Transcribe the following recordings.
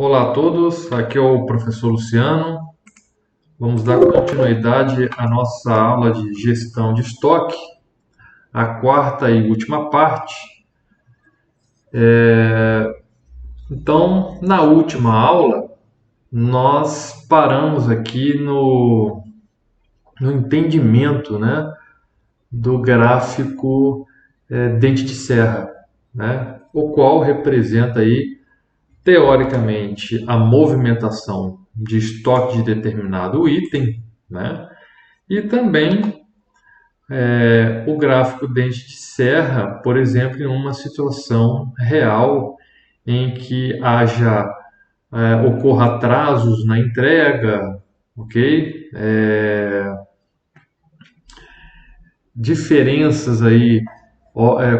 Olá a todos, aqui é o professor Luciano. Vamos dar continuidade à nossa aula de gestão de estoque, a quarta e última parte. Então, na última aula, nós paramos aqui no entendimento, né, do gráfico dente de serra, né, o qual representa aí teoricamente a movimentação de estoque de determinado item, né? E também o gráfico dente de serra, por exemplo, em uma situação real em que ocorra atrasos na entrega, ok? Diferenças aí,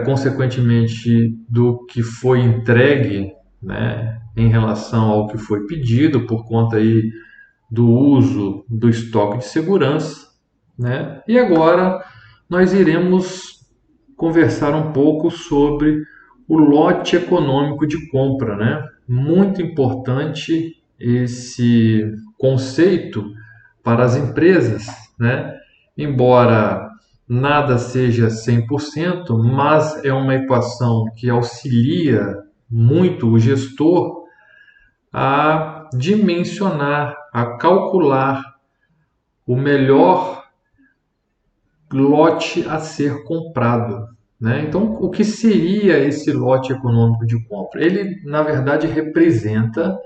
consequentemente, do que foi entregue, né, em relação ao que foi pedido por conta aí do uso do estoque de segurança, né? E agora nós iremos conversar um pouco sobre o lote econômico de compra, né? Muito importante esse conceito para as empresas, né? Embora nada seja 100%, mas é uma equação que auxilia muito o gestor a dimensionar, a calcular o melhor lote a ser comprado, né? Então, o que seria esse lote econômico de compra? Ele, na verdade, representa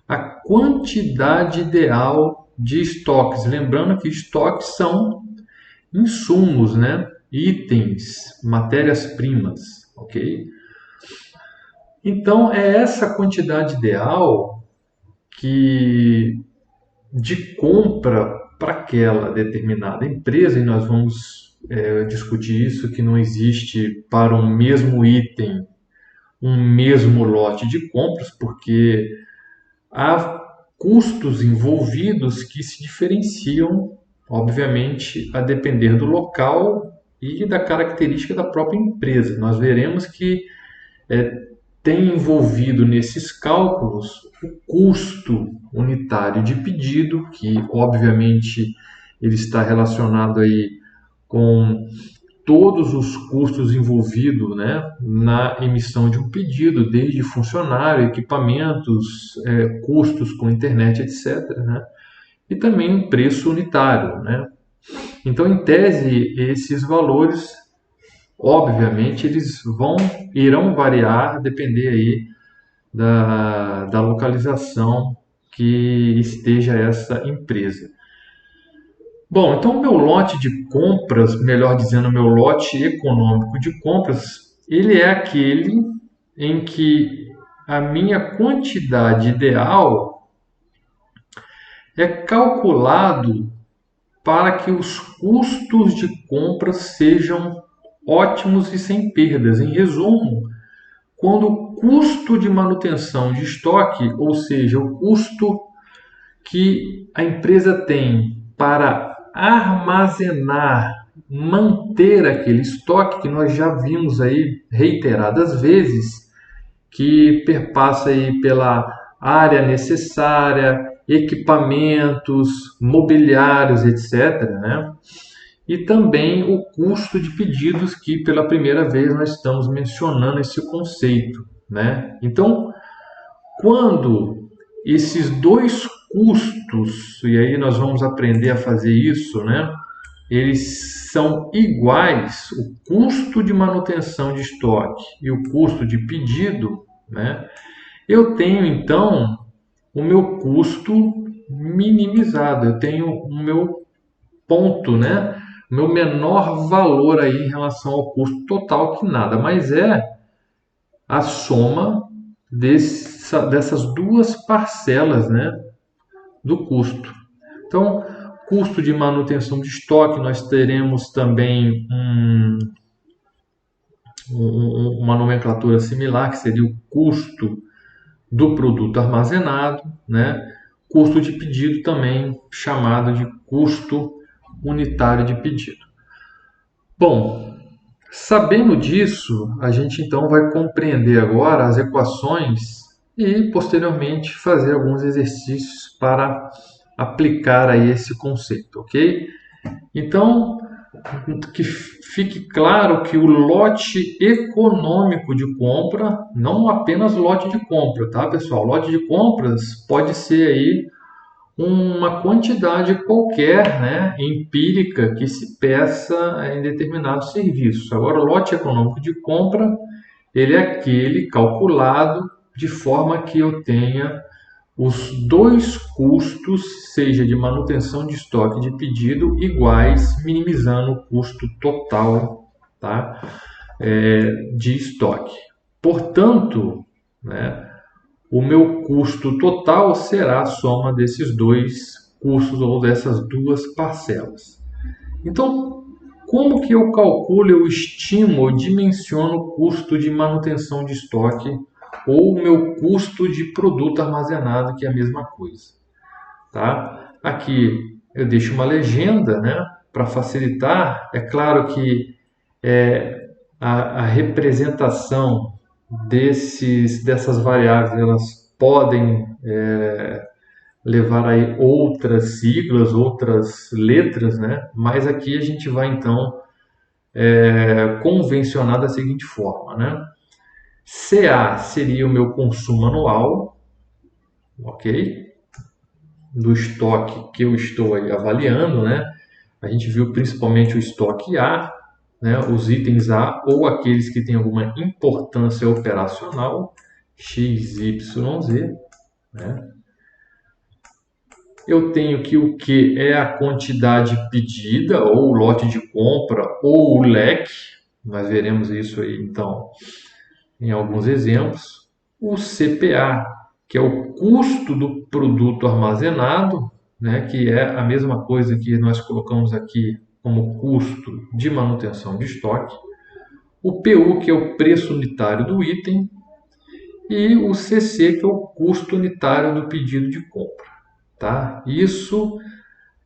a quantidade ideal de estoques. Lembrando que estoques são insumos, né? Itens, matérias-primas, ok? Então, é essa quantidade ideal que de compra para aquela determinada empresa, e nós vamos discutir isso, que não existe para um mesmo item um mesmo lote de compras, porque há custos envolvidos que se diferenciam, obviamente, a depender do local e da característica da própria empresa. Nós veremos que tem envolvido nesses cálculos o custo unitário de pedido, que obviamente ele está relacionado aí com todos os custos envolvidos, né, na emissão de um pedido, desde funcionário, equipamentos, custos com internet, etc., né, e também um preço unitário, né. Então, em tese, esses valores, obviamente, irão variar, depender aí da localização que esteja essa empresa. Bom, então o meu lote de compras, melhor dizendo, o meu lote econômico de compras, ele é aquele em que a minha quantidade ideal é calculado para que os custos de compra sejam ótimos e sem perdas. Em resumo, quando o custo de manutenção de estoque, ou seja, o custo que a empresa tem para armazenar, manter aquele estoque que nós já vimos aí reiteradas vezes, que perpassa aí pela área necessária, equipamentos, mobiliários, etc., né? E também o custo de pedidos, que pela primeira vez nós estamos mencionando esse conceito, né? Então, quando esses dois custos, e aí nós vamos aprender a fazer isso, né? Eles são iguais, o custo de manutenção de estoque e o custo de pedido, né? Eu tenho então o meu custo minimizado, eu tenho o meu ponto, né? O meu menor valor aí em relação ao custo total, que nada mais é a soma dessas duas parcelas, né, do custo. Então, custo de manutenção de estoque, nós teremos também uma nomenclatura similar, que seria o custo do produto armazenado, né? Custo de pedido também chamado de custo unitário de pedido. Bom, sabendo disso, a gente então vai compreender agora as equações e posteriormente fazer alguns exercícios para aplicar aí esse conceito, ok? Então, que fique claro que o lote econômico de compra, não apenas lote de compra, tá, pessoal? Lote de compras pode ser aí uma quantidade qualquer, né, empírica que se peça em determinado serviço. Agora, o lote econômico de compra, ele é aquele calculado de forma que eu tenha os dois custos, seja de manutenção de estoque de pedido, iguais, minimizando o custo total, tá? De estoque. Portanto, né, o meu custo total será a soma desses dois custos ou dessas duas parcelas. Então, como que eu calculo, eu estimo, eu dimensiono o custo de manutenção de estoque ou o meu custo de produto armazenado, que é a mesma coisa, tá? Aqui eu deixo uma legenda, né, para facilitar. É claro que a representação dessas variáveis, elas podem levar aí outras siglas, outras letras, né? Mas aqui a gente vai então convencionar da seguinte forma, né? CA seria o meu consumo anual, ok? Do estoque que eu estou aí avaliando, né? A gente viu principalmente o estoque A, né? Os itens A ou aqueles que têm alguma importância operacional, X, Y, Z, né? Eu tenho que o que é a quantidade pedida, ou o lote de compra, ou o leque. Nós veremos isso aí, então, em alguns exemplos. O CPA, que é o custo do produto armazenado, né, que é a mesma coisa que nós colocamos aqui como custo de manutenção de estoque. O PU, que é o preço unitário do item. E o CC, que é o custo unitário do pedido de compra. Tá? Isso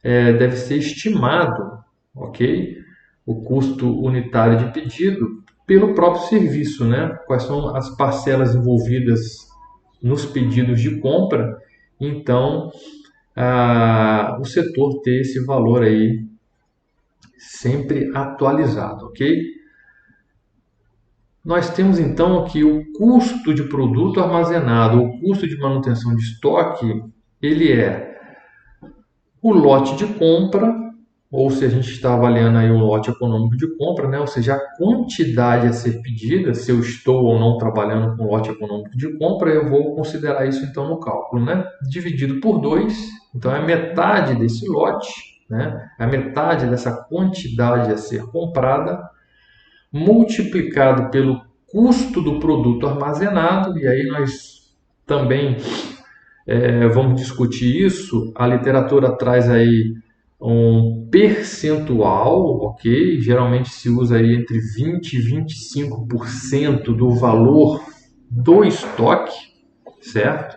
deve ser estimado, ok? O custo unitário de pedido pelo próprio serviço, né? Quais são as parcelas envolvidas nos pedidos de compra. Então, o setor ter esse valor aí sempre atualizado, ok? Nós temos então aqui o custo de produto armazenado, o custo de manutenção de estoque, ele é o lote de compra, ou se a gente está avaliando aí o lote econômico de compra, né? Ou seja, a quantidade a ser pedida, se eu estou ou não trabalhando com lote econômico de compra, eu vou considerar isso então no cálculo, né? Dividido por 2, então é metade desse lote, né? A metade dessa quantidade a ser comprada, multiplicado pelo custo do produto armazenado, e aí nós também vamos discutir isso. A literatura traz aí um percentual, ok? Geralmente se usa aí entre 20% e 25% do valor do estoque, certo?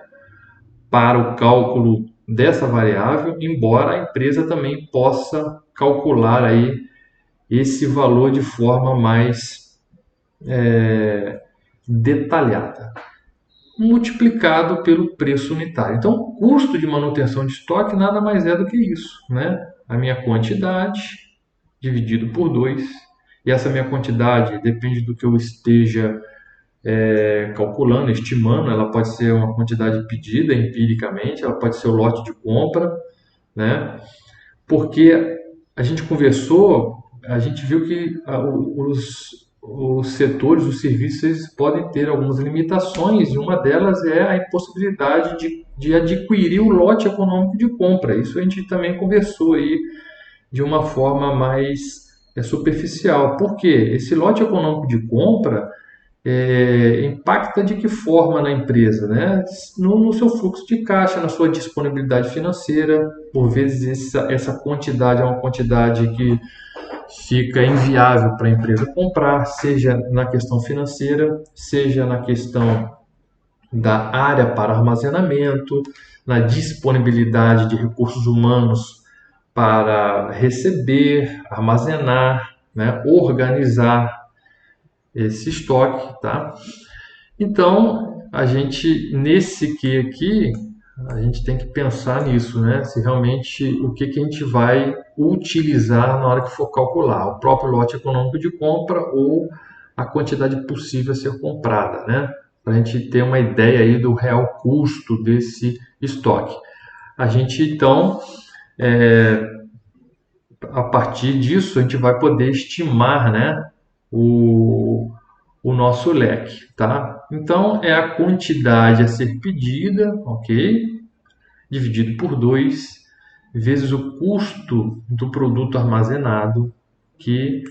Para o cálculo dessa variável, embora a empresa também possa calcular aí esse valor de forma mais detalhada, multiplicado pelo preço unitário. Então, o custo de manutenção de estoque nada mais é do que isso, né? A minha quantidade dividido por 2. E essa minha quantidade depende do que eu esteja calculando, estimando. Ela pode ser uma quantidade pedida empiricamente, ela pode ser o lote de compra, né? Porque a gente conversou, a gente viu que os setores, os serviços, eles podem ter algumas limitações, e uma delas é a impossibilidade de adquirir o lote econômico de compra. Isso a gente também conversou aí de uma forma mais superficial. Por quê? Esse lote econômico de compra impacta de que forma na empresa, né? No seu fluxo de caixa, na sua disponibilidade financeira. Por vezes essa quantidade é uma quantidade que fica inviável para a empresa comprar, seja na questão financeira, seja na questão da área para armazenamento, na disponibilidade de recursos humanos para receber, armazenar, né, organizar esse estoque, tá? Então, a gente, nesse Q aqui, a gente tem que pensar nisso, né? Se realmente o que a gente vai utilizar na hora que for calcular, o próprio lote econômico de compra ou a quantidade possível a ser comprada, né? Para a gente ter uma ideia aí do real custo desse estoque. A gente então, a partir disso, a gente vai poder estimar, né, o nosso leque, tá? Então, é a quantidade a ser pedida, ok? Dividido por 2 vezes o custo do produto armazenado, que,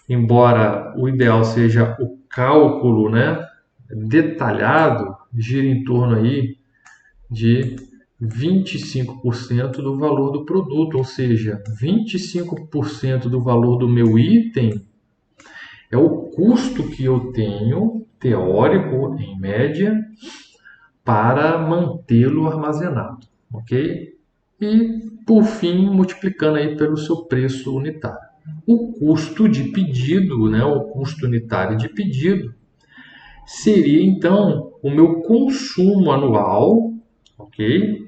embora o ideal seja o cálculo, né, detalhado, gira em torno aí de 25% do valor do produto, ou seja, 25% do valor do meu item é o custo que eu tenho, teórico, em média, para mantê-lo armazenado, ok? E, por fim, multiplicando aí pelo seu preço unitário. O custo de pedido, né, o custo unitário de pedido, seria então o meu consumo anual, ok?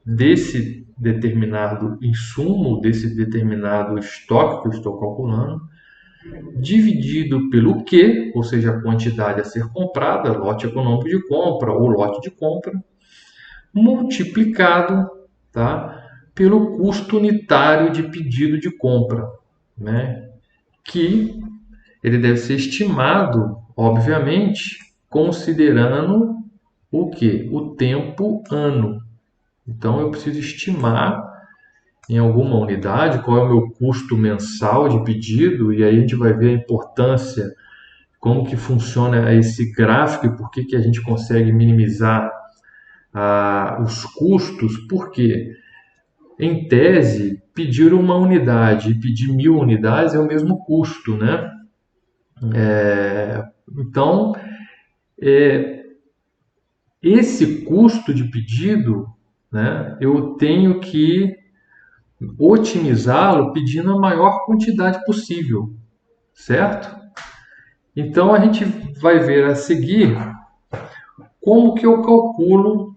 Desse determinado insumo, desse determinado estoque que eu estou calculando, dividido pelo Q, ou seja, a quantidade a ser comprada, lote econômico de compra ou lote de compra, multiplicado, tá, pelo custo unitário de pedido de compra, né, que ele deve ser estimado, obviamente, considerando o que? O tempo ano. Então, eu preciso estimar em alguma unidade qual é o meu custo mensal de pedido, e aí a gente vai ver a importância, como que funciona esse gráfico e por que que a gente consegue minimizar os custos, porque, em tese, pedir uma unidade e pedir 1.000 unidades é o mesmo custo, né? Então, esse custo de pedido, né, eu tenho que otimizá-lo pedindo a maior quantidade possível, certo? Então, a gente vai ver a seguir como que eu calculo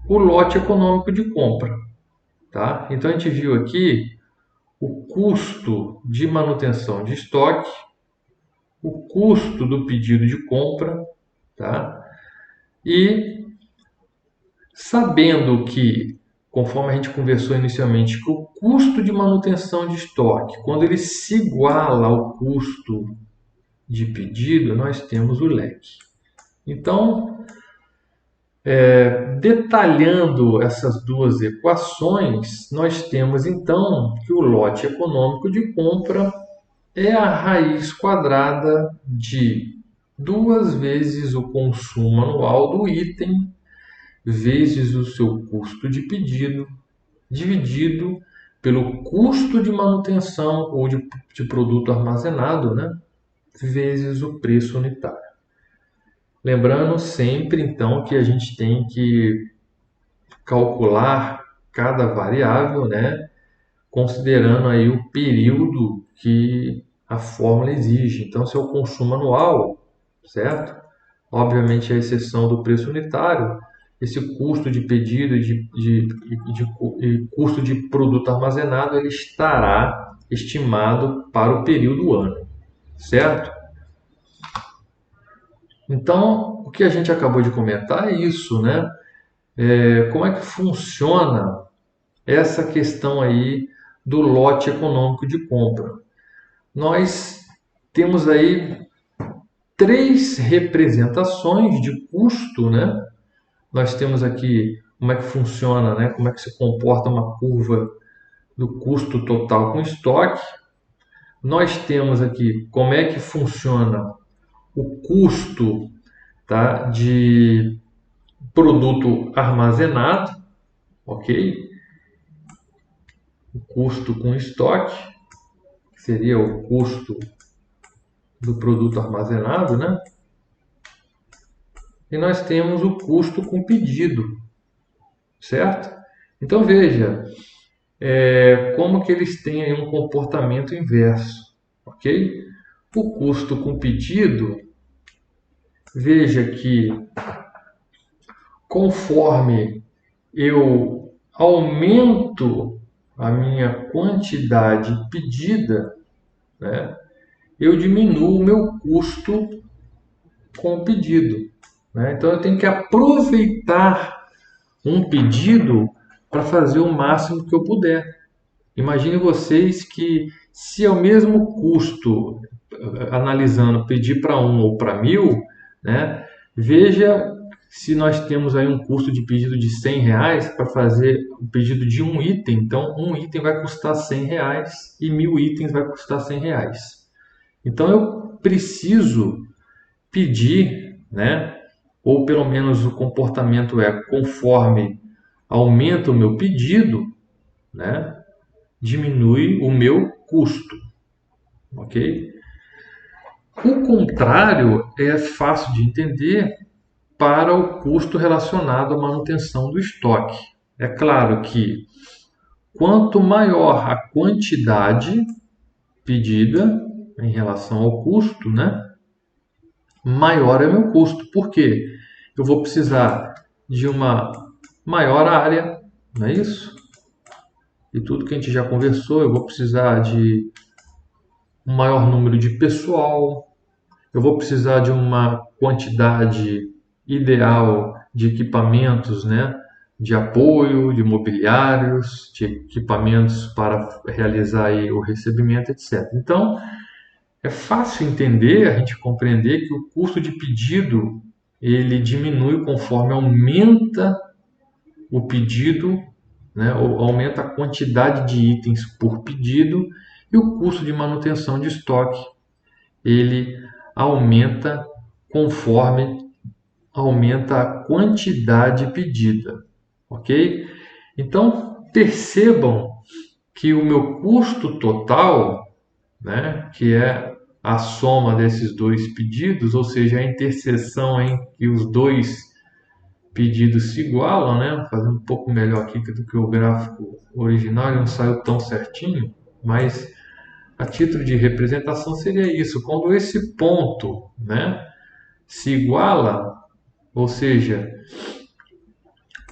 o lote econômico de compra, tá? Então, a gente viu aqui o custo de manutenção de estoque, o custo do pedido de compra, tá? E sabendo que, conforme a gente conversou inicialmente, que o custo de manutenção de estoque, quando ele se iguala ao custo de pedido, nós temos o leque. Então, detalhando essas duas equações, nós temos então que o lote econômico de compra é a raiz quadrada de 2 vezes o consumo anual do item vezes o seu custo de pedido dividido pelo custo de manutenção ou de produto armazenado, né, vezes o preço unitário. Lembrando sempre, então, que a gente tem que calcular cada variável, né, considerando aí o período que a fórmula exige. Então, se é o consumo anual, certo? Obviamente, a exceção do preço unitário, esse custo de pedido e custo de produto armazenado, ele estará estimado para o período ano, certo? Então, o que a gente acabou de comentar é isso, né? Como é que funciona essa questão aí do lote econômico de compra? Nós temos aí 3 representações de custo, né? Nós temos aqui como é que funciona, né? Como é que se comporta uma curva do custo total com estoque. Nós temos aqui como é que funciona o custo, tá, de produto armazenado, ok? O custo com estoque, que seria o custo do produto armazenado, né? E nós temos o custo com pedido, certo? Então veja, como que eles têm aí um comportamento inverso, ok? O custo com pedido, veja que conforme eu aumento a minha quantidade pedida, né, eu diminuo o meu custo com o pedido, né? Então eu tenho que aproveitar um pedido para fazer o máximo que eu puder. Imagine vocês que se é o mesmo custo, analisando, pedir para 1 ou para 1.000, né? Veja se nós temos aí um custo de pedido de R$ 100 para fazer o pedido de um item. Então, um item vai custar R$ 100 e 1.000 itens vai custar R$ 100. Então, eu preciso pedir, né? Ou pelo menos o comportamento é conforme aumenta o meu pedido, né? Diminui o meu custo, ok? O contrário é fácil de entender para o custo relacionado à manutenção do estoque. É claro que quanto maior a quantidade pedida em relação ao custo, né, maior é o meu custo. Por quê? Eu vou precisar de uma maior área, não é isso? E tudo que a gente já conversou, eu vou precisar de um maior número de pessoal, eu vou precisar de uma quantidade ideal de equipamentos, né? De apoio, de mobiliários, de equipamentos para realizar aí o recebimento, etc. Então, é fácil entender, a gente compreender que o custo de pedido ele diminui conforme aumenta o pedido, né? Ou aumenta a quantidade de itens por pedido e o custo de manutenção de estoque ele aumenta conforme aumenta a quantidade pedida, ok? Então percebam que o meu custo total, né, que é a soma desses dois pedidos, ou seja, a interseção em que os dois pedidos se igualam, né? Fazendo um pouco melhor aqui do que o gráfico original, ele não saiu tão certinho, mas a título de representação seria isso. Quando esse ponto, né, se iguala, ou seja,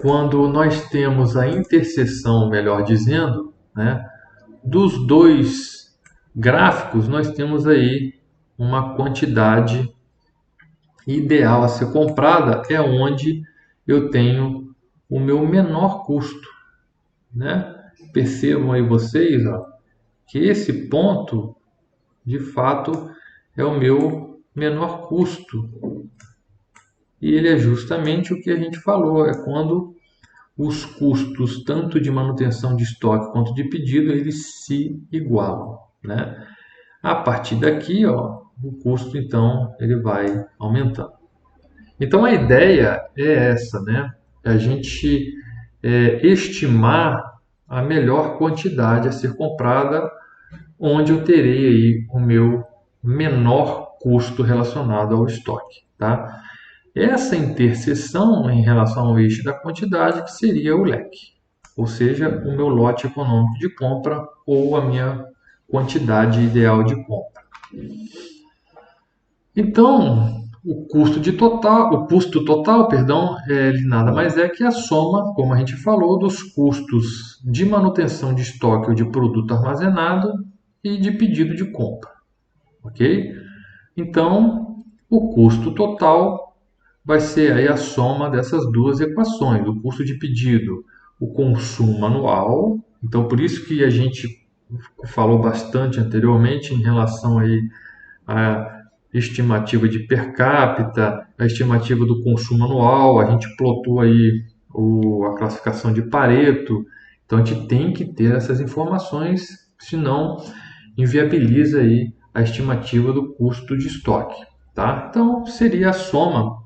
quando nós temos a interseção, melhor dizendo, né, dos dois gráficos, nós temos aí uma quantidade ideal a ser comprada, é onde eu tenho o meu menor custo, né? Percebam aí vocês, ó, que esse ponto, de fato, é o meu menor custo. E ele é justamente o que a gente falou, é quando os custos tanto de manutenção de estoque quanto de pedido eles se igualam, né? A partir daqui, ó, o custo então ele vai aumentando. Então a ideia é essa, né? A gente estimar a melhor quantidade a ser comprada, onde eu terei aí o meu menor custo relacionado ao estoque, tá? Essa interseção em relação ao eixo da quantidade que seria o leque, ou seja, o meu lote econômico de compra ou a minha quantidade ideal de compra. Então, o custo total, perdão, ele nada mais é que a soma, como a gente falou, dos custos de manutenção de estoque ou de produto armazenado e de pedido de compra, ok? Então, o custo total vai ser aí a soma dessas duas equações, o custo de pedido, o consumo anual. Então, por isso que a gente falou bastante anteriormente em relação aí a estimativa de per capita, a estimativa do consumo anual, a gente plotou aí a classificação de Pareto, então a gente tem que ter essas informações, senão inviabiliza aí a estimativa do custo de estoque, tá? Então seria a soma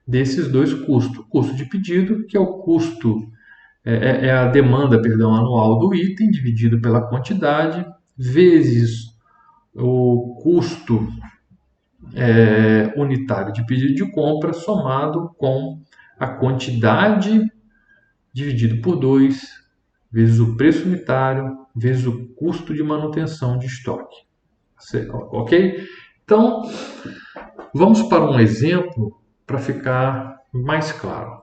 desses dois custos, o custo de pedido, que é o custo é a demanda, perdão, anual do item dividido pela quantidade vezes o custo unitário de pedido de compra somado com a quantidade dividido por 2 vezes o preço unitário vezes o custo de manutenção de estoque. Ok? Então, vamos para um exemplo para ficar mais claro.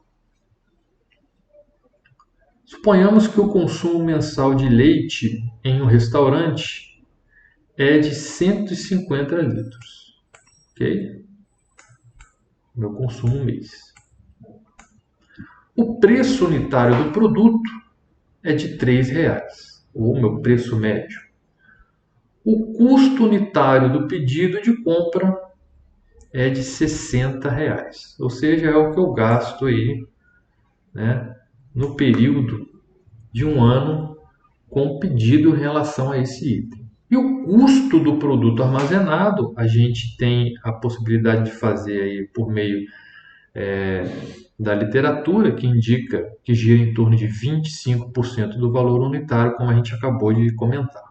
Suponhamos que o consumo mensal de leite em um restaurante é de 150 litros, ok? Meu consumo mês. O preço unitário do produto é de R$ 3,00, ou meu preço médio. O custo unitário do pedido de compra é de R$ 60,00, ou seja, é o que eu gasto aí, né, no período de um ano com o pedido em relação a esse item. E o custo do produto armazenado, a gente tem a possibilidade de fazer aí por meio da literatura, que indica que gira em torno de 25% do valor unitário, como a gente acabou de comentar.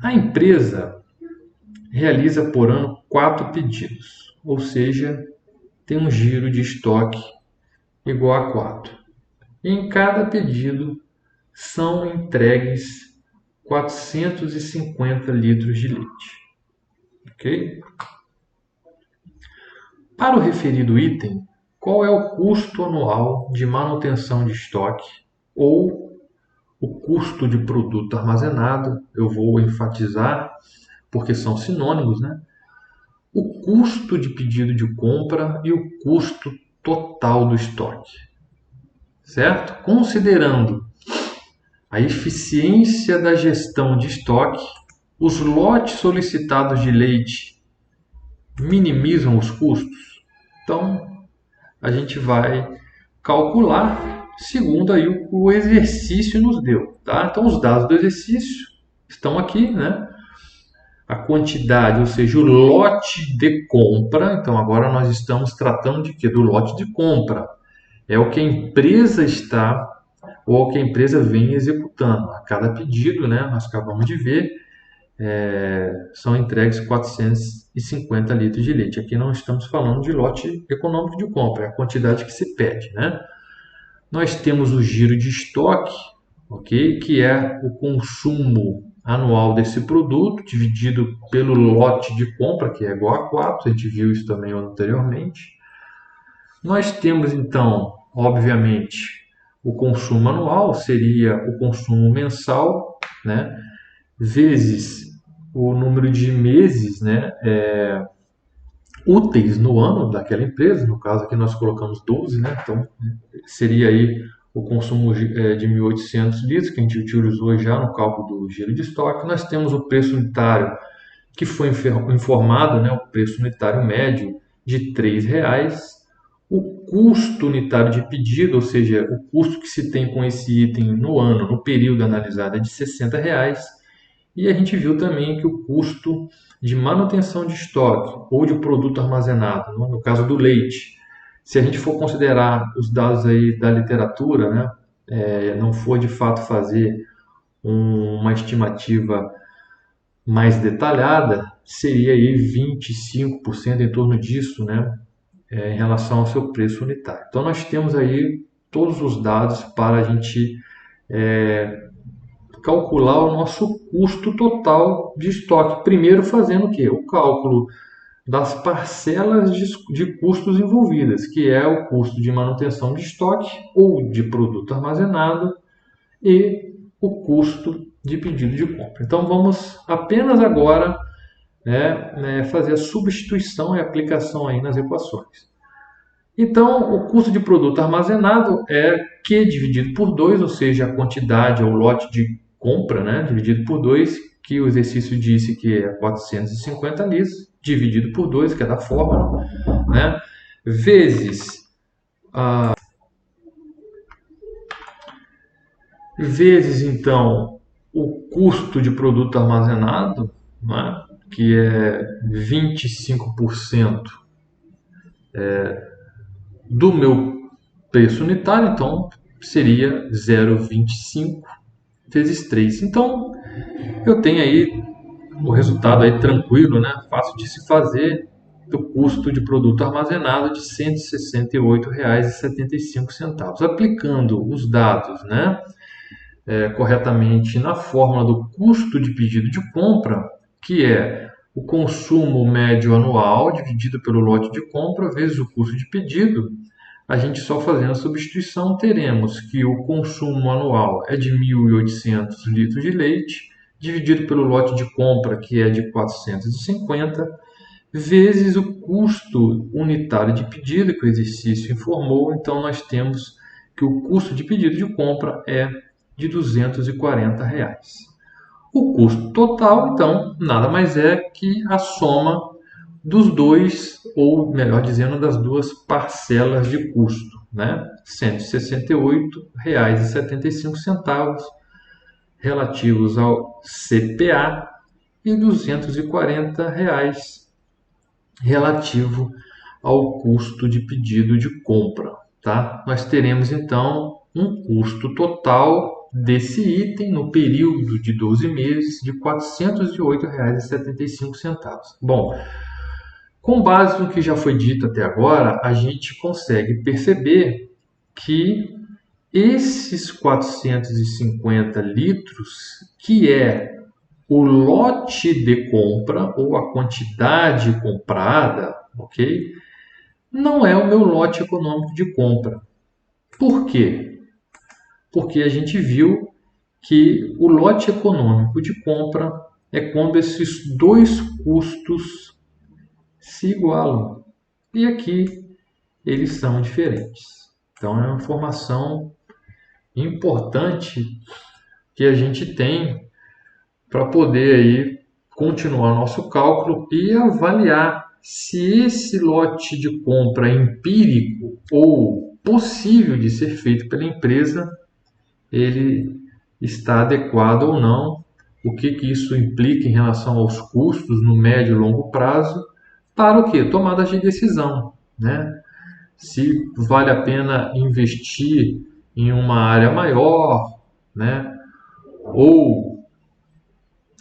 A empresa realiza por ano 4 pedidos, ou seja, tem um giro de estoque igual a 4. E em cada pedido são entregues 450 litros de leite. Ok? Para o referido item, qual é o custo anual de manutenção de estoque ou o custo de produto armazenado? Eu vou enfatizar porque são sinônimos, né? O custo de pedido de compra e o custo total do estoque, certo? Considerando a eficiência da gestão de estoque, os lotes solicitados de leite minimizam os custos. Então, a gente vai calcular segundo aí o exercício nos deu, tá? Então, os dados do exercício estão aqui, né? A quantidade, ou seja, o lote de compra. Então, agora nós estamos tratando de quê? Do lote de compra. É o que a empresa está, ou o que a empresa vem executando. A cada pedido, né, nós acabamos de ver, são entregues 450 litros de leite. Aqui não estamos falando de lote econômico de compra, é a quantidade que se pede, né? Nós temos o giro de estoque, ok? Que é o consumo anual desse produto dividido pelo lote de compra, que é igual a 4, a gente viu isso também anteriormente. Nós temos então, obviamente, o consumo anual, seria o consumo mensal, né? Vezes o número de meses, né, úteis no ano daquela empresa. No caso aqui nós colocamos 12, né? Então seria aí o consumo de 1.800 litros, que a gente utilizou já no cálculo do giro de estoque. Nós temos o preço unitário, que foi informado, né, o preço unitário médio de R$ 3,00. O custo unitário de pedido, ou seja, o custo que se tem com esse item no ano, no período analisado, é de R$ 60,00. E a gente viu também que o custo de manutenção de estoque ou de produto armazenado, né, no caso do leite, se a gente for considerar os dados aí da literatura, né, não for de fato fazer uma estimativa mais detalhada, seria aí 25% em torno disso, né, em relação ao seu preço unitário. Então nós temos aí todos os dados para a gente calcular o nosso custo total de estoque. Primeiro fazendo o quê? O cálculo das parcelas de custos envolvidas, que é o custo de manutenção de estoque ou de produto armazenado e o custo de pedido de compra. Então vamos apenas agora fazer a substituição e aplicação aí nas equações. Então, o custo de produto armazenado é Q dividido por 2, ou seja, a quantidade ou lote de compra, né, dividido por 2, que o exercício disse que é 450 litros, dividido por 2, que é da fórmula, né, vezes então o custo de produto armazenado, né, que é 25% do meu preço unitário, então seria 0,25 vezes 3. Então eu tenho aí o resultado aí tranquilo, né, fácil de se fazer, do custo de produto armazenado de R$ 168,75. Aplicando os dados, né, corretamente na fórmula do custo de pedido de compra, que é o consumo médio anual dividido pelo lote de compra vezes o custo de pedido. A gente só fazendo a substituição teremos que o consumo anual é de 1.800 litros de leite, dividido pelo lote de compra, que é de 450, vezes o custo unitário de pedido que o exercício informou. Então, nós temos que o custo de pedido de compra é de R$ 240. O custo total, então, nada mais é que a soma dos dois, ou melhor dizendo, das duas parcelas de custo, né? R$ 168,75 relativos ao CPA e R$ 240 relativo ao custo de pedido de compra, tá? Nós teremos então um custo total desse item no período de 12 meses de R$ 408,75. Bom, com base no que já foi dito até agora, a gente consegue perceber que esses 450 litros, que é o lote de compra ou a quantidade comprada, ok? Não é o meu lote econômico de compra. Por quê? Porque a gente viu que o lote econômico de compra é quando esses dois custos se igualam. E aqui eles são diferentes. Então é uma informação importante que a gente tem para poder aí continuar nosso cálculo e avaliar se esse lote de compra é empírico ou possível de ser feito pela empresa, ele está adequado ou não, o que isso implica em relação aos custos no médio e longo prazo, para o quê? Tomadas de decisão, né? Se vale a pena investir em uma área maior, né? Ou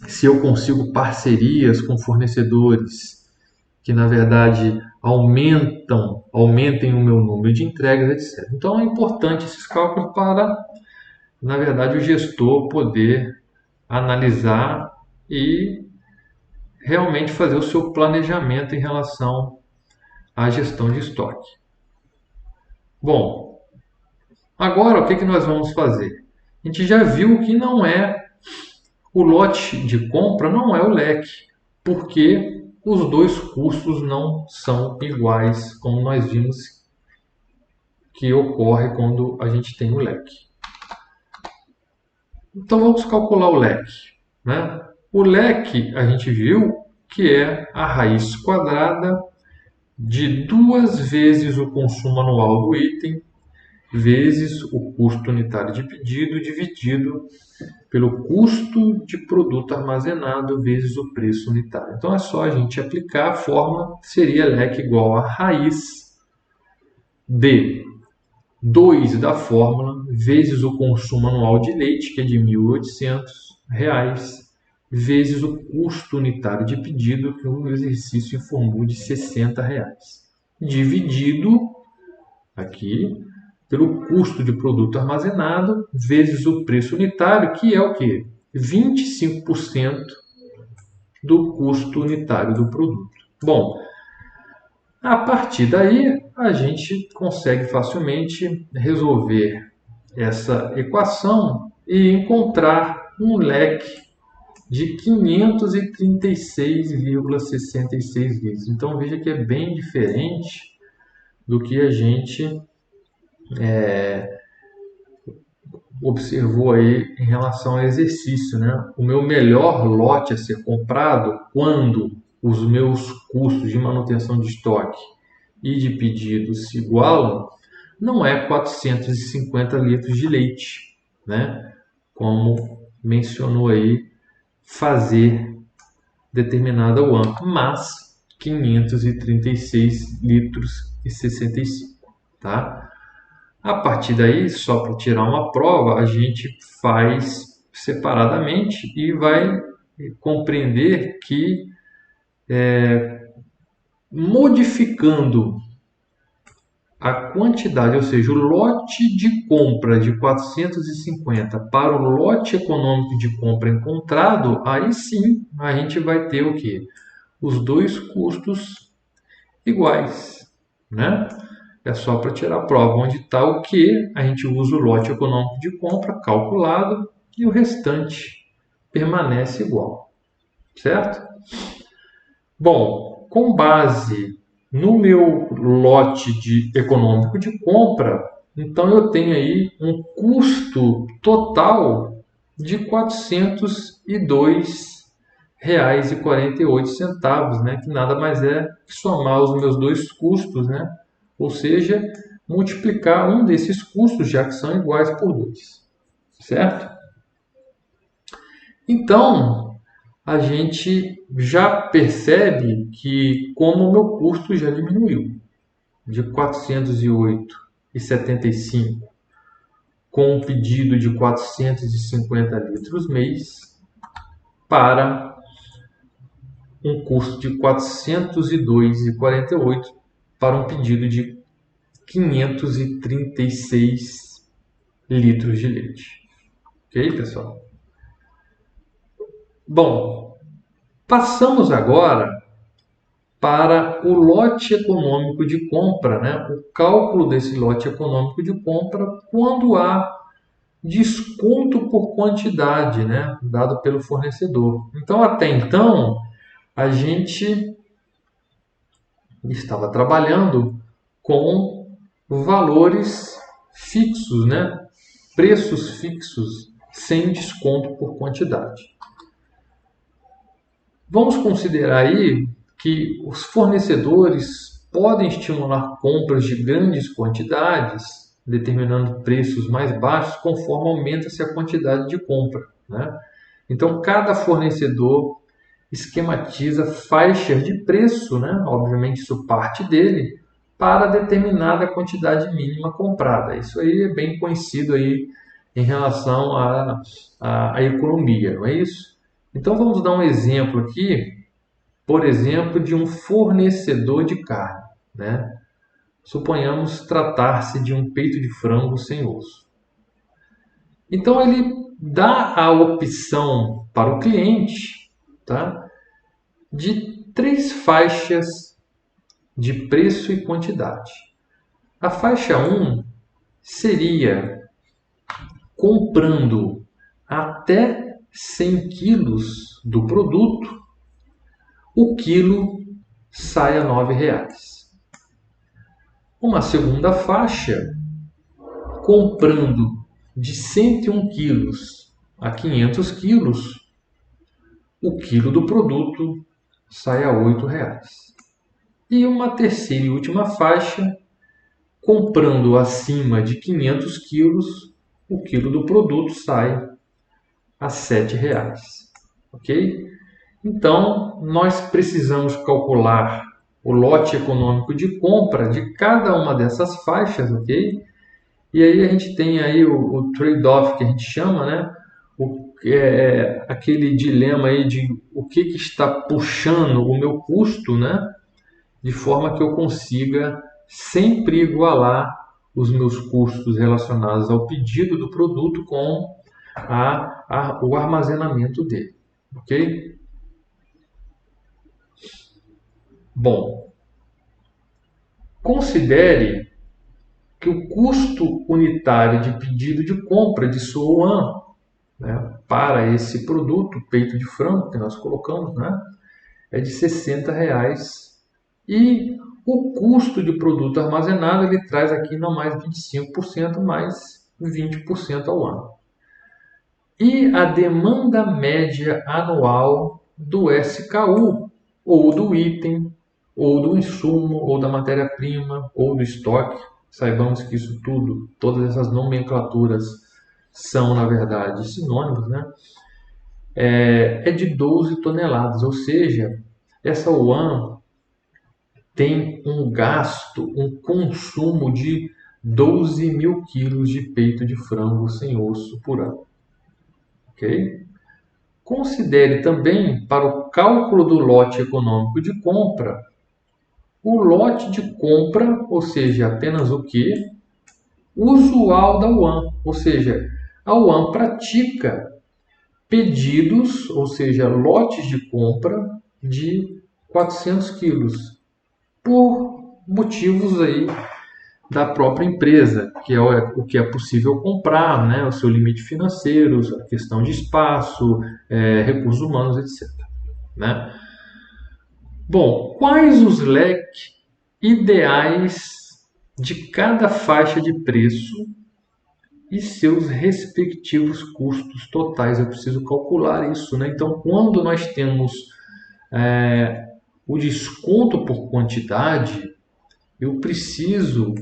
se eu consigo parcerias com fornecedores que na verdade aumentem o meu número de entregas, etc. Então é importante esses cálculos para, na verdade, o gestor poder analisar e realmente fazer o seu planejamento em relação à gestão de estoque. Bom, agora o que nós vamos fazer? A gente já viu que não é o lote de compra, não é o leque, porque os dois custos não são iguais, como nós vimos que ocorre quando a gente tem o leque. Então vamos calcular o leque, né? O leque a gente viu que é a raiz quadrada de 2 vezes o consumo anual do item vezes o custo unitário de pedido dividido pelo custo de produto armazenado vezes o preço unitário. Então é só a gente aplicar a fórmula, seria leque igual a raiz de 2 da fórmula vezes o consumo anual de leite, que é de R$ 1.800, vezes o custo unitário de pedido, que o exercício informou de R$ 60, dividido aqui pelo custo de produto armazenado vezes o preço unitário, que é o quê? 25% do custo unitário do produto. Bom, a partir daí a gente consegue facilmente resolver essa equação e encontrar um leque de 536,66 litros. Então veja que é bem diferente do que a gente observou aí em relação ao exercício, né? O meu melhor lote a ser comprado quando os meus custos de manutenção de estoque e de pedido se igualam, não é 450 litros de leite, né? Como mencionou aí, fazer determinada UAM, mas 536 litros e 65, tá? A partir daí, só para tirar uma prova, a gente faz separadamente e vai compreender que modificando a quantidade, ou seja, o lote de compra de 450 para o lote econômico de compra encontrado, aí sim a gente vai ter o quê? os dois custos iguais, né? É só para tirar a prova. Onde está o que, a gente usa o lote econômico de compra calculado e o restante permanece igual, certo? Bom, com base no meu lote econômico de compra, então eu tenho aí um custo total de R$ 402,48, né? Que nada mais é que somar os meus dois custos, né? Ou seja, multiplicar um desses custos, já que são iguais, por 2, certo? Então, a gente já percebe que como o meu custo já diminuiu de 408,75 com um pedido de 450 litros mês para um custo de 402,48 para um pedido de 536 litros de leite. Ok, pessoal? Bom, passamos agora para o lote econômico de compra, né? O cálculo desse lote econômico de compra quando há desconto por quantidade, né? Dado pelo fornecedor. Então, até então, a gente estava trabalhando com valores fixos, né? Preços fixos, sem desconto por quantidade. Vamos considerar aí que os fornecedores podem estimular compras de grandes quantidades, determinando preços mais baixos conforme aumenta-se a quantidade de compra, né? Então, cada fornecedor esquematiza faixas de preço, né? Obviamente isso parte dele, para determinada quantidade mínima comprada. Isso aí é bem conhecido aí em relação à economia, não é isso? Então vamos dar um exemplo aqui, por exemplo, de um fornecedor de carne, né? Suponhamos tratar-se de um peito de frango sem osso. Então ele dá a opção para o cliente, tá? De 3 faixas de preço e quantidade. A faixa 1 seria comprando até 100 quilos do produto, o quilo sai a R$ 9,00. Uma segunda faixa, comprando de 101 quilos a 500 quilos, o quilo do produto sai a R$ 8,00. E uma terceira e última faixa, comprando acima de 500 quilos, o quilo do produto sai a R$ 7,00. Ok? Então, nós precisamos calcular o lote econômico de compra de cada uma dessas faixas, ok? E aí a gente tem aí o trade-off que a gente chama, né? Aquele dilema aí de o que está puxando o meu custo, né? De forma que eu consiga sempre igualar os meus custos relacionados ao pedido do produto com o armazenamento dele, ok? Bom, considere que o custo unitário de pedido de compra de sua UAN, né, para esse produto, peito de frango que nós colocamos, né, é de R$ 60,00 e o custo de produto armazenado ele traz aqui não mais 25%, mais 20% ao ano. E a demanda média anual do SKU, ou do item, ou do insumo, ou da matéria-prima, ou do estoque. Saibamos que isso tudo, todas essas nomenclaturas são, na verdade, sinônimos, né? É de 12 toneladas, ou seja, essa UAN tem um gasto, um consumo de 12 mil quilos de peito de frango sem osso por ano. Ok? Considere também, para o cálculo do lote econômico de compra, o lote de compra, ou seja, apenas o que? Usual da UAN, ou seja, a UAN pratica pedidos, ou seja, lotes de compra de 400 quilos, por motivos aí da própria empresa, que é o que é possível comprar, né, o seu limite financeiro, a questão de espaço, recursos humanos, etc. Né? Bom, quais os leques ideais de cada faixa de preço e seus respectivos custos totais? Eu preciso calcular isso, né? Então, quando nós temos o desconto por quantidade, eu preciso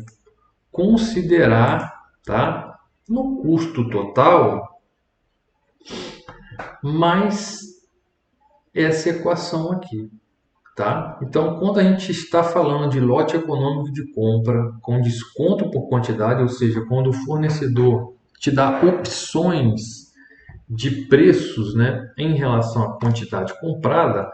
considerar, tá, no custo total mais essa equação aqui. Tá? Então, quando a gente está falando de lote econômico de compra com desconto por quantidade, ou seja, quando o fornecedor te dá opções de preços, né, em relação à quantidade comprada,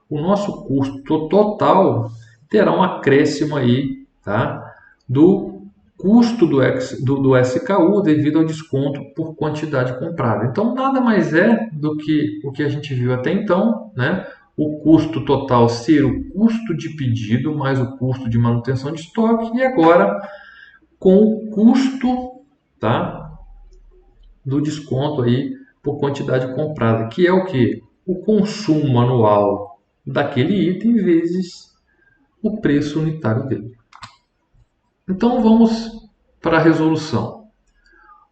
o nosso custo total terá um acréscimo aí, tá, do custo do SKU devido ao desconto por quantidade comprada. Então, nada mais é do que o que a gente viu até então, né? O custo total ser o custo de pedido mais o custo de manutenção de estoque, e agora com o custo, tá, do desconto aí por quantidade comprada, que é o que? O consumo anual daquele item vezes o preço unitário dele. Então vamos para a resolução.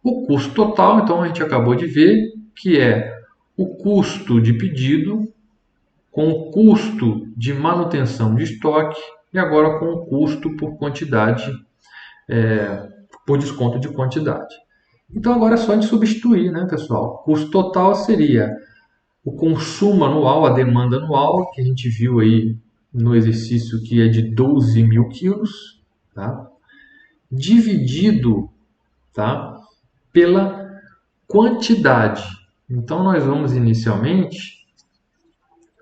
O custo total, então a gente acabou de ver que é o custo de pedido com o custo de manutenção de estoque e agora com o custo por quantidade, por desconto de quantidade. Então agora é só a gente substituir, né, pessoal? O custo total seria o consumo anual, a demanda anual, que a gente viu aí no exercício que é de 12 mil quilos, tá? Dividido, tá, pela quantidade. Então nós vamos inicialmente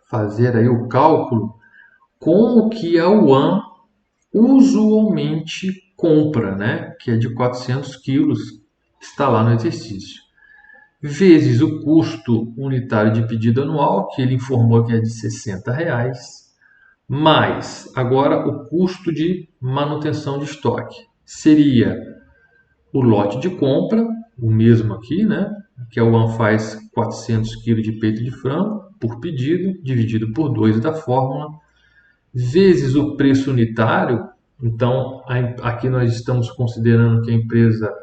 fazer aí o cálculo com o que a UAN usualmente compra, né? Que é de 400 quilos, está lá no exercício, vezes o custo unitário de pedido anual, que ele informou que é de R$ 60, mais agora o custo de manutenção de estoque. Seria o lote de compra, o mesmo aqui, né? Que a UAN faz 400 kg de peito de frango por pedido, dividido por 2 da fórmula, vezes o preço unitário. Então, aqui nós estamos considerando que a empresa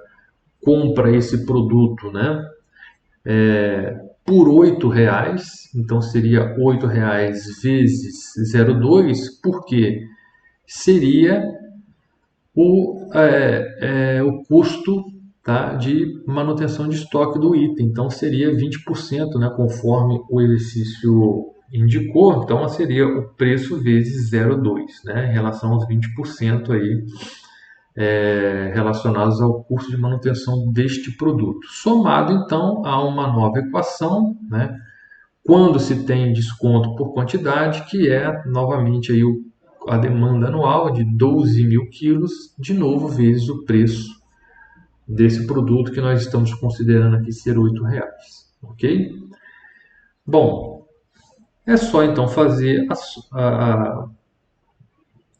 compra esse produto, né, por R$ 8, então seria R$ 8 vezes 0,2, porque seria o custo, tá, de manutenção de estoque do item. Então seria 20%, né, conforme o exercício indicou. Então seria o preço vezes 0,2, né, em relação aos 20% aí, relacionados ao custo de manutenção deste produto. Somado então a uma nova equação, né, quando se tem desconto por quantidade, que é novamente aí a demanda anual de 12 mil quilos, de novo, vezes o preço desse produto que nós estamos considerando aqui ser R$ 8, ok? Bom, é só então fazer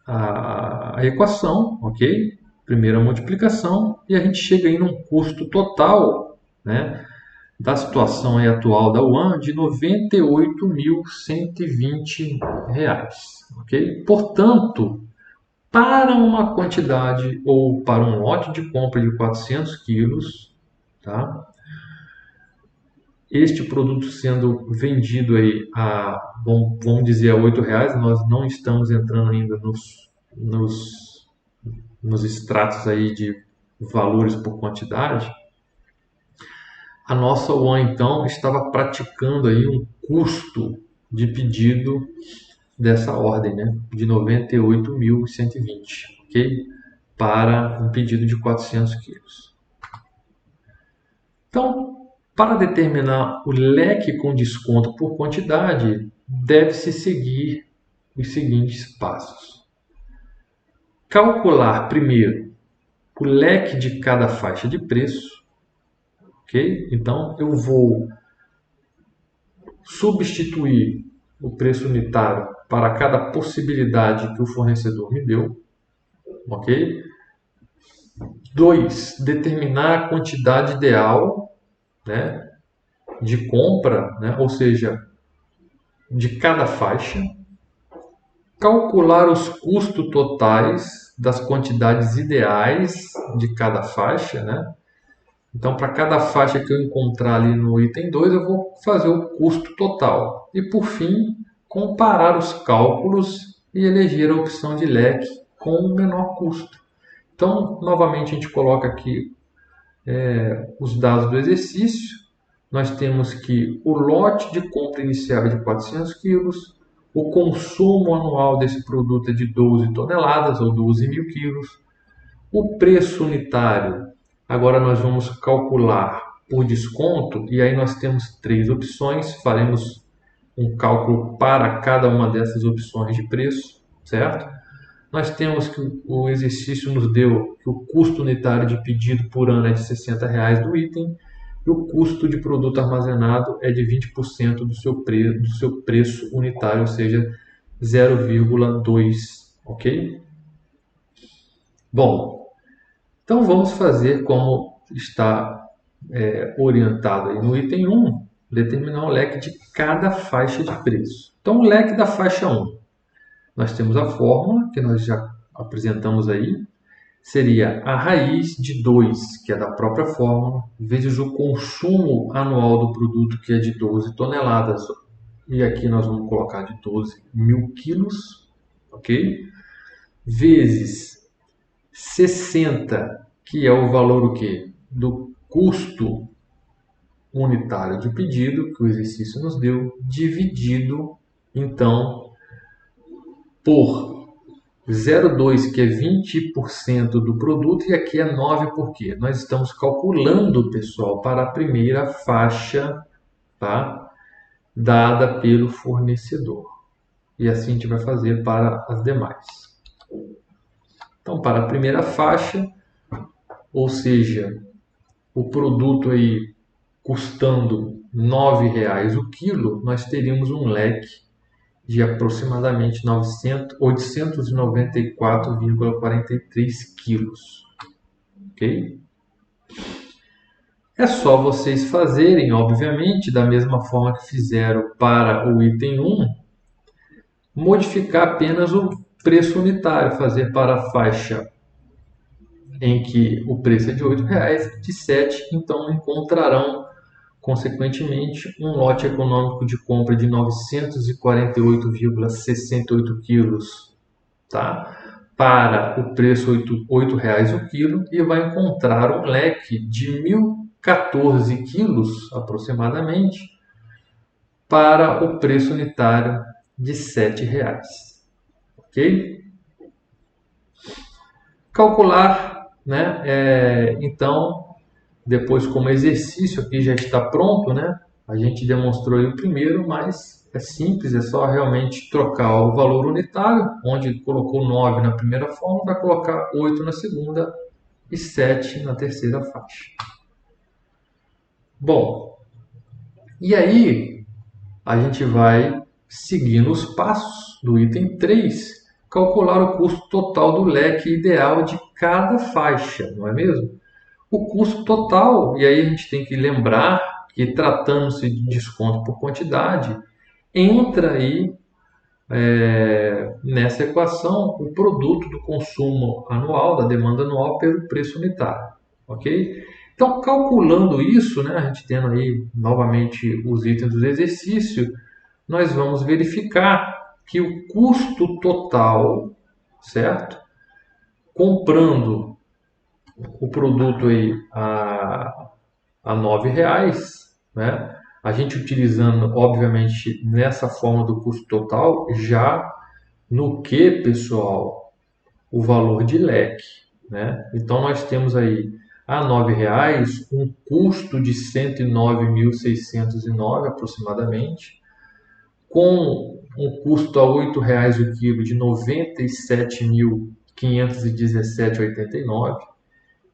a equação, ok? Primeira multiplicação, e a gente chega aí num custo total, né, da situação aí atual da UAN de R$ 98.120, ok? Portanto, para uma quantidade ou para um lote de compra de 400 quilos, tá? Este produto sendo vendido aí vamos dizer, a R$ 8, nós não estamos entrando ainda nos extratos aí de valores por quantidade. A nossa UAN, então, estava praticando aí um custo de pedido dessa ordem, né, de 98.120, ok? Para um pedido de 400 quilos. Então, para determinar o leque com desconto por quantidade, deve-se seguir os seguintes passos. Calcular primeiro o leque de cada faixa de preço, ok? Então, eu vou substituir o preço unitário para cada possibilidade que o fornecedor me deu, ok? 2, determinar a quantidade ideal, né, de compra, né, ou seja, de cada faixa. Calcular os custos totais das quantidades ideais de cada faixa, né? Então, para cada faixa que eu encontrar ali no item 2, eu vou fazer o custo total. E, por fim, comparar os cálculos e eleger a opção de leque com o menor custo. Então, novamente, a gente coloca aqui os dados do exercício. Nós temos que o lote de compra inicial é de 400 quilos, o consumo anual desse produto é de 12 toneladas ou 12 mil quilos, o preço unitário, agora nós vamos calcular por desconto, e aí nós temos 3 opções, faremos um cálculo para cada uma dessas opções de preço, certo? Nós temos que o exercício nos deu que o custo unitário de pedido por ano é de R$ 60 do item, e o custo de produto armazenado é de 20% do seu preço unitário, ou seja, 0,2, ok? Bom, então vamos fazer como está orientado aí no item 1, determinar o leque de cada faixa de preço. Então, o leque da faixa 1, nós temos a fórmula que nós já apresentamos aí, seria a raiz de 2, que é da própria fórmula, vezes o consumo anual do produto, que é de 12 toneladas, e aqui nós vamos colocar de 12 mil quilos, ok? Vezes 60, que é o valor o quê? Do custo unitário de pedido, que o exercício nos deu, dividido, então, por 0,2, que é 20% do produto, e aqui é 9, por quê? Nós estamos calculando, pessoal, para a primeira faixa, tá? Dada pelo fornecedor. E assim a gente vai fazer para as demais. Então, para a primeira faixa, ou seja, o produto aí custando R$ 9,00 o quilo, nós teríamos um leque de aproximadamente 894,43 quilos. Ok? É só vocês fazerem, obviamente, da mesma forma que fizeram para o item 1, modificar apenas o preço unitário, fazer para a faixa em que o preço é de R$ 8,00, de 7, então encontrarão, consequentemente, um lote econômico de compra de 948,68 quilos, tá? Para o preço R$ 8,00 o quilo, e vai encontrar um leque de 1.014 quilos, aproximadamente, para o preço unitário de R$ 7,00. Ok? Calcular, né? Então, depois como exercício aqui já está pronto, né? A gente demonstrou aí o primeiro, mas é simples, é só realmente trocar o valor unitário, onde colocou 9 na primeira forma, vai colocar 8 na segunda e 7 na terceira faixa. Bom, e aí a gente vai seguindo os passos do item 3, calcular o custo total do leque ideal de cada faixa, não é mesmo? O custo total, e aí a gente tem que lembrar que, tratando-se de desconto por quantidade, entra aí nessa equação o produto do consumo anual, da demanda anual, pelo preço unitário. Ok? Então, calculando isso, né, a gente tendo aí novamente os itens do exercício, nós vamos verificar que o custo total, certo? Comprando o produto aí a R$ 9,00, né? A gente utilizando, obviamente, nessa forma do custo total, já no que, pessoal, o valor de leque, né? Então, nós temos aí a R$ 9,00 um custo de R$ 109.609 aproximadamente, com um custo a R$ 8,00 o quilo de R$ 97.517,89,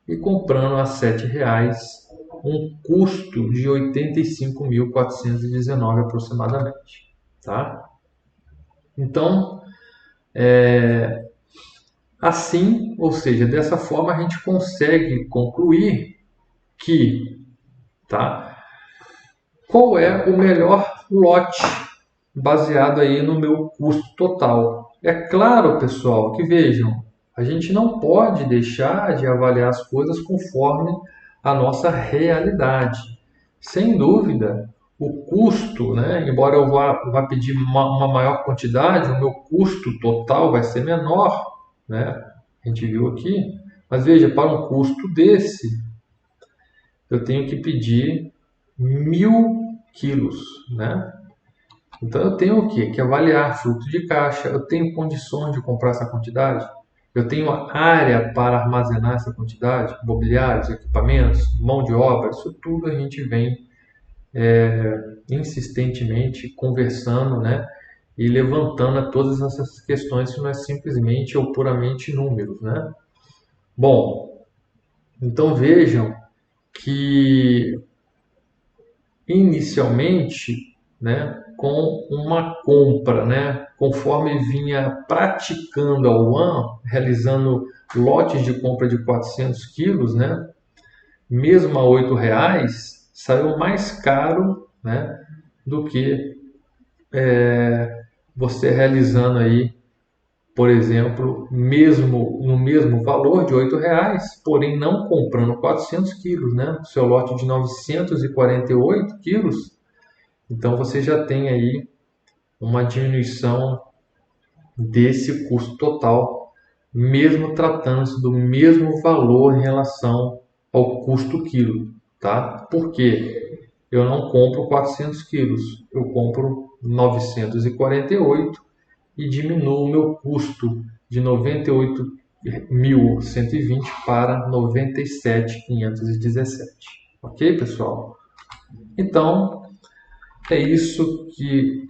e comprando a R$ 7,00 um custo de R$ 85.419 aproximadamente, tá? Então, assim, ou seja, dessa forma a gente consegue concluir que, tá? Qual é o melhor lote baseado aí no meu custo total? É claro, pessoal, que vejam, a gente não pode deixar de avaliar as coisas conforme a nossa realidade. Sem dúvida, o custo, né, embora eu vá pedir uma maior quantidade, o meu custo total vai ser menor, né? A gente viu aqui. Mas veja, para um custo desse, eu tenho que pedir 1.000 quilos, né? Então eu tenho o quê? Que avaliar fluxo de caixa, eu tenho condições de comprar essa quantidade, eu tenho área para armazenar essa quantidade, mobiliários, equipamentos, mão de obra, isso tudo a gente vem insistentemente conversando, né? E levantando todas essas questões que não é simplesmente ou puramente números, né? Bom, então vejam que inicialmente, né, com uma compra, né, conforme vinha praticando a One, realizando lotes de compra de 400 quilos, né, mesmo a R$ 8, saiu mais caro, né, do que você realizando aí, por exemplo, mesmo no mesmo valor de R$ 8, porém não comprando 400 quilos, né, seu lote de 948 quilos. Então você já tem aí uma diminuição desse custo total, mesmo tratando-se do mesmo valor em relação ao custo quilo, tá? Porque eu não compro 400 quilos, eu compro 948 e diminuo o meu custo de 98.120 para 97.517. Ok, pessoal? Então, é isso que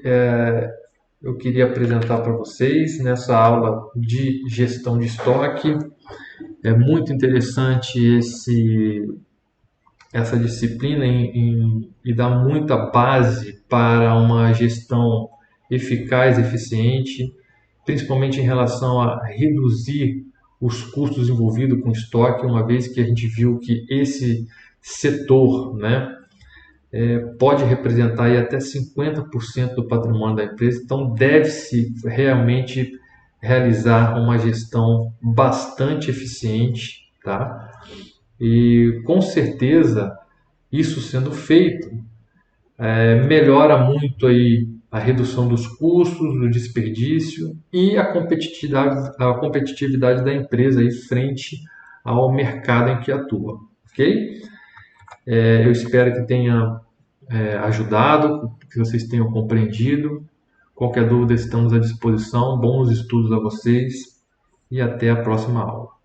eu queria apresentar para vocês nessa aula de gestão de estoque. É muito interessante essa disciplina e dá muita base para uma gestão eficaz, eficiente, principalmente em relação a reduzir os custos envolvidos com estoque, uma vez que a gente viu que esse setor, né, pode representar aí até 50% do patrimônio da empresa, então deve-se realmente realizar uma gestão bastante eficiente, tá? E com certeza isso sendo feito, melhora muito aí a redução dos custos, do desperdício e a competitividade da empresa aí frente ao mercado em que atua, ok? Eu espero que tenha ajudado, que vocês tenham compreendido. Qualquer dúvida, estamos à disposição. Bons estudos a vocês e até a próxima aula.